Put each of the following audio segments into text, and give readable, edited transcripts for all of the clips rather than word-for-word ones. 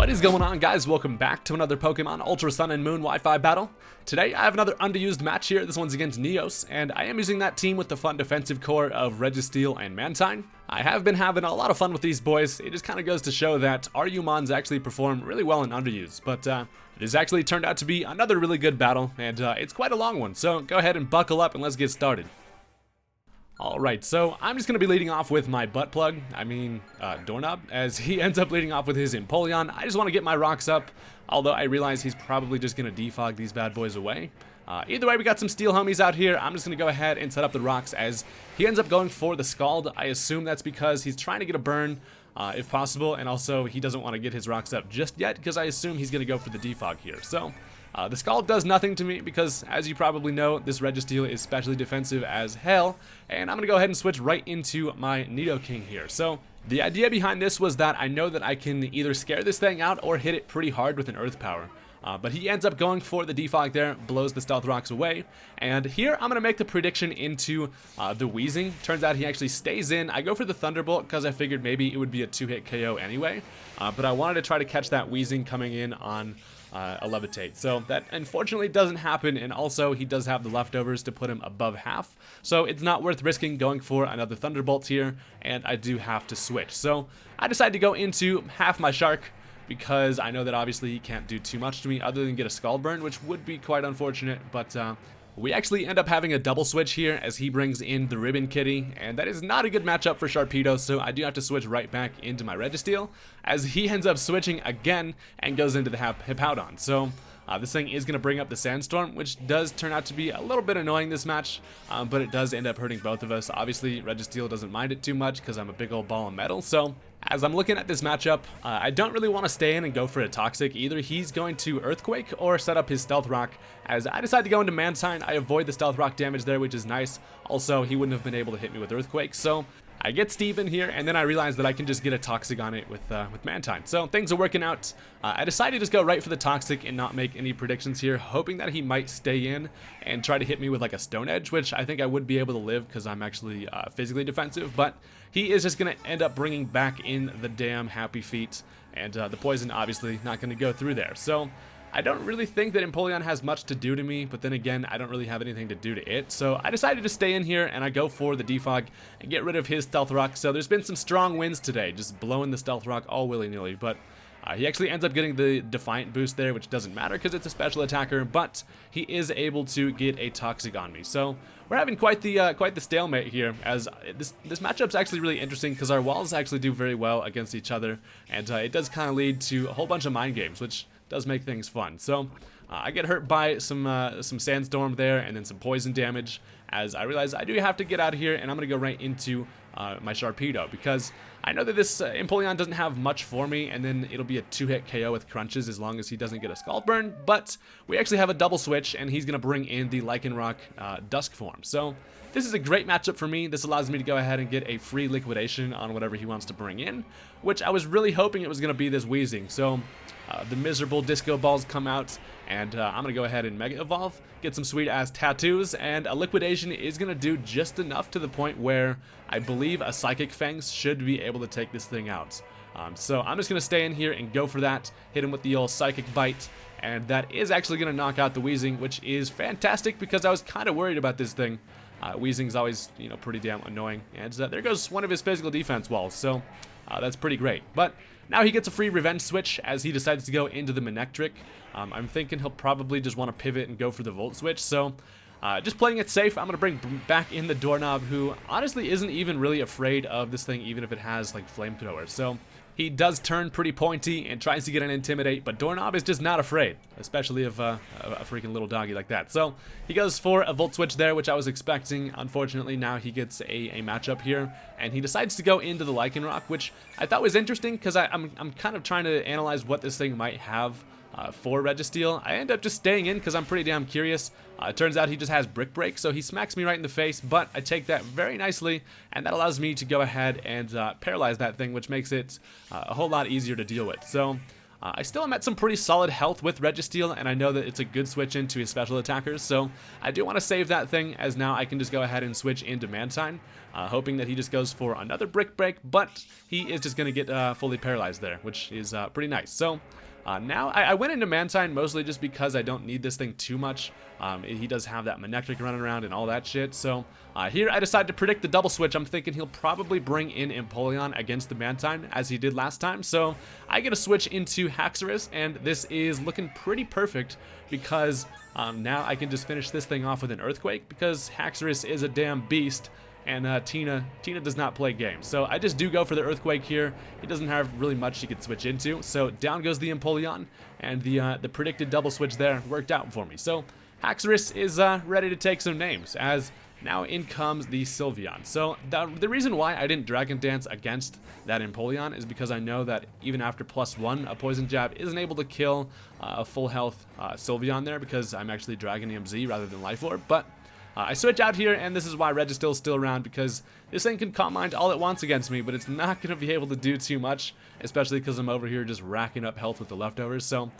What is going on, guys? Welcome back to another Pokemon Ultra Sun and Moon Wi-Fi battle. Today I have another underused match here. This one's against Neos, and I am using that team with the fun defensive core of Registeel and Mantine. I have been having a lot of fun with these boys. It just kind of goes to show that our Umons actually perform really well in underuse, but it has actually turned out to be another really good battle, and it's quite a long one, so go ahead and buckle up and let's get started. Alright, so I'm just going to be leading off with my butt plug, Doorknob, as he ends up leading off with his Empoleon. I just want to get my rocks up, although I realize he's probably just going to defog these bad boys away. Either way, we got some steel homies out here. I'm just going to go ahead and set up the rocks as he ends up going for the Scald. I assume that's because he's trying to get a burn, if possible, and also he doesn't want to get his rocks up just yet, because I assume he's going to go for the defog here. So the Scald does nothing to me because, as you probably know, this Registeel is specially defensive as hell, and I'm going to go ahead and switch right into my Nidoking here. So the idea behind this was that I know that I can either scare this thing out or hit it pretty hard with an Earth Power. But he ends up going for the defog there, blows the Stealth Rocks away, and here I'm going to make the prediction into the Wheezing. Turns out he actually stays in. I go for the Thunderbolt because I figured maybe it would be a 2-hit KO anyway, but I wanted to try to catch that Wheezing coming in on a Levitate. So that unfortunately doesn't happen, and also he does have the leftovers to put him above half, so it's not worth risking going for another Thunderbolt here, and I do have to switch. So I decided to go into half my Shark, because I know that obviously he can't do too much to me other than get a Scald Burn, which would be quite unfortunate, but we actually end up having a double switch here as he brings in the Ribbon Kitty, and that is not a good matchup for Sharpedo, so I do have to switch right back into my Registeel as he ends up switching again and goes into the Hippowdon. So this thing is going to bring up the Sandstorm, which does turn out to be a little bit annoying this match, but it does end up hurting both of us. Obviously, Registeel doesn't mind it too much because I'm a big old ball of metal, so as I'm looking at this matchup, I don't really want to stay in and go for a Toxic. Either he's going to Earthquake or set up his Stealth Rock. As I decide to go into Mantine, I avoid the Stealth Rock damage there, which is nice. Also, he wouldn't have been able to hit me with Earthquake, so I get Steven here, and then I realize that I can just get a Toxic on it with Mantine. So things are working out. I decided to just go right for the Toxic and not make any predictions here, hoping that he might stay in and try to hit me with like a Stone Edge, which I think I would be able to live because I'm actually physically defensive, but he is just going to end up bringing back in the damn Happy Feet, and the Poison obviously not going to go through there. So I don't really think that Empoleon has much to do to me, but then again, I don't really have anything to do to it. So I decided to stay in here, and I go for the defog and get rid of his Stealth Rock. So there's been some strong wins today, just blowing the Stealth Rock all willy-nilly, but he actually ends up getting the Defiant boost there, which doesn't matter because it's a special attacker, but he is able to get a Toxic on me. So we're having quite the stalemate here, as this matchup's actually really interesting because our walls actually do very well against each other, and it does kind of lead to a whole bunch of mind games, which does make things fun. So I get hurt by some Sandstorm there and then some poison damage, as I realize I do have to get out of here, and I'm going to go right into my Sharpedo, because I know that this Empoleon doesn't have much for me, and then it'll be a 2-hit KO with Crunches as long as he doesn't get a Scald Burn, but we actually have a double switch, and he's going to bring in the Lycanroc Dusk form. So this is a great matchup for me. This allows me to go ahead and get a free liquidation on whatever he wants to bring in, which I was really hoping it was going to be this Wheezing. So the miserable Disco Balls come out, and I'm going to go ahead and Mega Evolve, get some sweet-ass tattoos, and a Liquidation is going to do just enough to the point where I believe a Psychic Fangs should be able to take this thing out. So I'm just going to stay in here and go for that, hit him with the old Psychic Bite, and that is actually going to knock out the Wheezing, which is fantastic because I was kind of worried about this thing. Wheezing's always, pretty damn annoying, and there goes one of his physical defense walls, so that's pretty great. But now he gets a free Revenge Switch as he decides to go into the Manectric. I'm thinking he'll probably just want to pivot and go for the Volt Switch, so just playing it safe, I'm going to bring back in the Doorknob, who honestly isn't even really afraid of this thing, even if it has like Flamethrower. So he does turn pretty pointy and tries to get an Intimidate, but Doorknob is just not afraid, especially of a freaking little doggy like that. So he goes for a Volt Switch there, which I was expecting. Unfortunately, now he gets a matchup here, and he decides to go into the Lycanroc, which I thought was interesting because I'm kind of trying to analyze what this thing might have for Registeel. I end up just staying in because I'm pretty damn curious. It turns out he just has Brick Break, so he smacks me right in the face, but I take that very nicely, and that allows me to go ahead and paralyze that thing, which makes it a whole lot easier to deal with. So I still am at some pretty solid health with Registeel, and I know that it's a good switch into his special attackers, so I do want to save that thing, as now I can just go ahead and switch into Mantine. hoping that he just goes for another Brick Break, but he is just going to get fully paralyzed there, which is pretty nice. So now I went into Mantine mostly just because I don't need this thing too much. He does have that Manectric running around and all that shit. So here I decided to predict the double switch. I'm thinking he'll probably bring in Empoleon against the Mantine as he did last time. So I get a switch into Haxorus, and this is looking pretty perfect because now I can just finish this thing off with an Earthquake because Haxorus is a damn beast. And Tina does not play games. So I just do go for the Earthquake here. He doesn't have really much he could switch into. So down goes the Empoleon, and the predicted double switch there worked out for me. So Haxorus is ready to take some names, as now in comes the Sylveon. So the reason why I didn't Dragon Dance against that Empoleon is because I know that even after +1, a Poison Jab isn't able to kill a full health Sylveon there because I'm actually Dragonium Z rather than Life Orb. But I switch out here, and this is why Registeel is still around, because this thing can Calm Mind all it wants against me, but it's not going to be able to do too much, especially because I'm over here just racking up health with the leftovers. So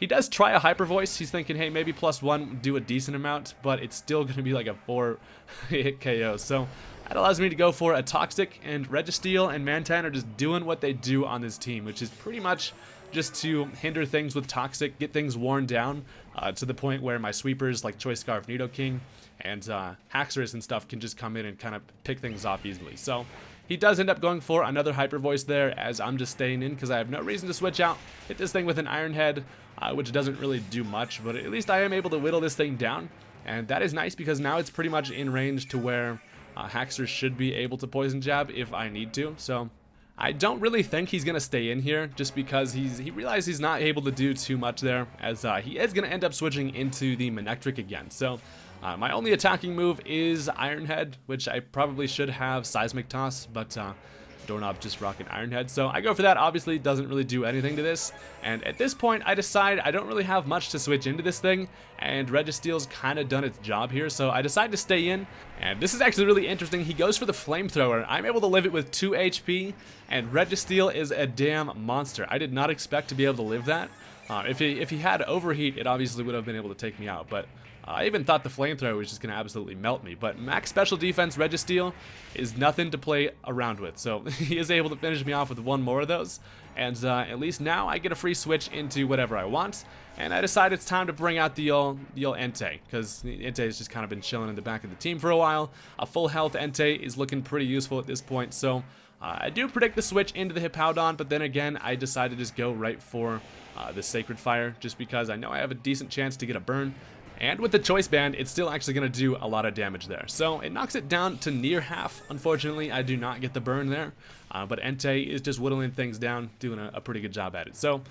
he does try a Hyper Voice. He's thinking, hey, maybe +1 do a decent amount, but it's still going to be like a 4-hit KO. So that allows me to go for a Toxic, and Registeel and Mantine are just doing what they do on this team, which is pretty much just to hinder things with Toxic, get things worn down to the point where my sweepers like Choice Scarf, Nidoking, and Haxorus and stuff can just come in and kind of pick things off easily. So he does end up going for another Hyper Voice there, as I'm just staying in because I have no reason to switch out. Hit this thing with an Iron Head, which doesn't really do much, but at least I am able to whittle this thing down. And that is nice because now it's pretty much in range to where Haxorus should be able to Poison Jab if I need to. So I don't really think he's going to stay in here just because he realized he's not able to do too much there, as he is going to end up switching into the Manectric again. So my only attacking move is Iron Head, which I probably should have Seismic Toss, but Doorknob just rocking Iron Head. So I go for that. Obviously doesn't really do anything to this, and at this point I decide I don't really have much to switch into this thing, and Registeel's kind of done its job here, so I decide to stay in. And this is actually really interesting. He goes for the Flamethrower. I'm able to live it with 2 HP, and Registeel is a damn monster. I did not expect to be able to live that. If he had Overheat, it obviously would have been able to take me out, but I even thought the Flamethrower was just going to absolutely melt me. But max special defense Registeel is nothing to play around with, so he is able to finish me off with one more of those. And at least now I get a free switch into whatever I want, and I decide it's time to bring out the old Entei, because Entei has just kind of been chilling in the back of the team for a while. A full health Entei is looking pretty useful at this point, so I do predict the switch into the Hippowdon, but then again I decide to just go right for the Sacred Fire, just because I know I have a decent chance to get a burn. And with the Choice Band, it's still actually going to do a lot of damage there. So it knocks it down to near half. Unfortunately, I do not get the burn there. But Entei is just whittling things down, doing a pretty good job at it. So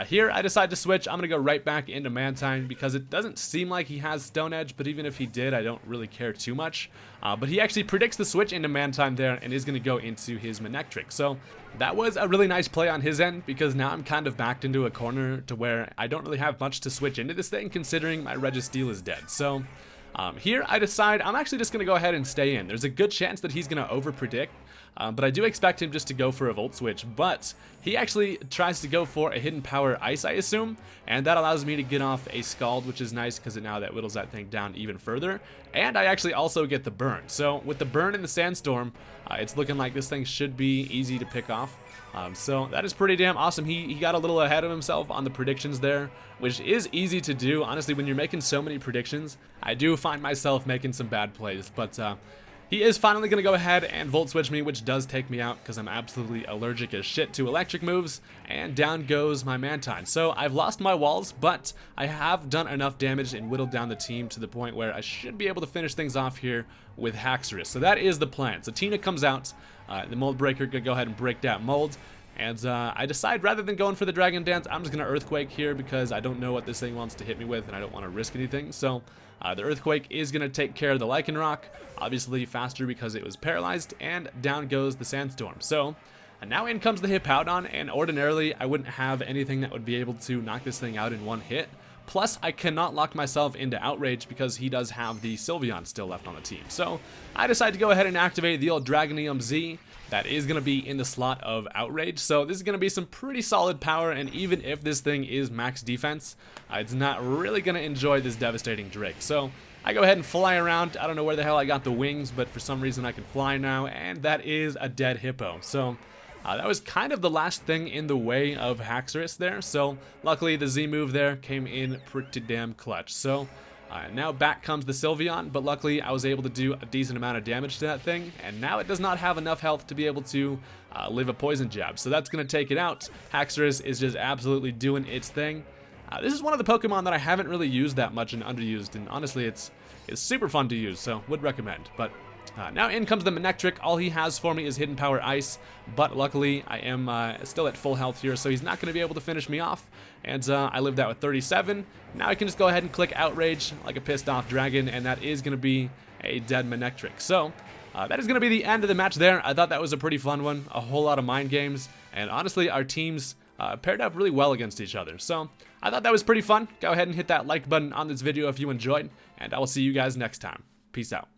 here I decide to switch. I'm going to go right back into Mantine because it doesn't seem like he has Stone Edge, but even if he did, I don't really care too much. But he actually predicts the switch into Mantine there and is going to go into his Manectric. So that was a really nice play on his end, because now I'm kind of backed into a corner to where I don't really have much to switch into this thing, considering my Registeel is dead. So here I decide I'm actually just going to go ahead and stay in. There's a good chance that he's going to over-predict, but I do expect him just to go for a Volt Switch, but he actually tries to go for a Hidden Power Ice, I assume, and that allows me to get off a Scald, which is nice because now that whittles that thing down even further, and I actually also get the burn. So with the burn and the Sandstorm, it's looking like this thing should be easy to pick off. So that is pretty damn awesome. He got a little ahead of himself on the predictions there, which is easy to do. Honestly, when you're making so many predictions, I do find myself making some bad plays, but he is finally going to go ahead and Volt Switch me, which does take me out because I'm absolutely allergic as shit to electric moves, and down goes my Mantine. So I've lost my walls, but I have done enough damage and whittled down the team to the point where I should be able to finish things off here with Haxorus. So that is the plan. So Tina comes out, the Mold Breaker could go ahead and break that mold, and I decide rather than going for the Dragon Dance, I'm just going to Earthquake here because I don't know what this thing wants to hit me with and I don't want to risk anything. So the Earthquake is going to take care of the Lycanroc, obviously faster because it was paralyzed, and down goes the Sandstorm. So now in comes the Hippowdon, and ordinarily I wouldn't have anything that would be able to knock this thing out in one hit. Plus, I cannot lock myself into Outrage because he does have the Sylveon still left on the team. So I decide to go ahead and activate the old Dragonium Z. That is going to be in the slot of Outrage. So this is going to be some pretty solid power, and even if this thing is max defense, it's not really going to enjoy this devastating Drake. So I go ahead and fly around. I don't know where the hell I got the wings, but for some reason I can fly now, and that is a dead hippo. So that was kind of the last thing in the way of Haxorus there. So luckily the Z move there came in pretty damn clutch. So now back comes the Sylveon, but luckily I was able to do a decent amount of damage to that thing, and now it does not have enough health to be able to live a poison jab. So that's going to take it out. Haxorus is just absolutely doing its thing. This is one of the Pokemon that I haven't really used that much and underused, and honestly it's super fun to use, so would recommend. But now in comes the Manectric. All he has for me is Hidden Power Ice, but luckily I am still at full health here, so he's not going to be able to finish me off, and I lived out with 37. Now I can just go ahead and click Outrage like a pissed off dragon, and that is going to be a dead Manectric. So that is going to be the end of the match there. I thought that was a pretty fun one, a whole lot of mind games, and honestly our teams paired up really well against each other. So I thought that was pretty fun. Go ahead and hit that like button on this video if you enjoyed, and I will see you guys next time. Peace out.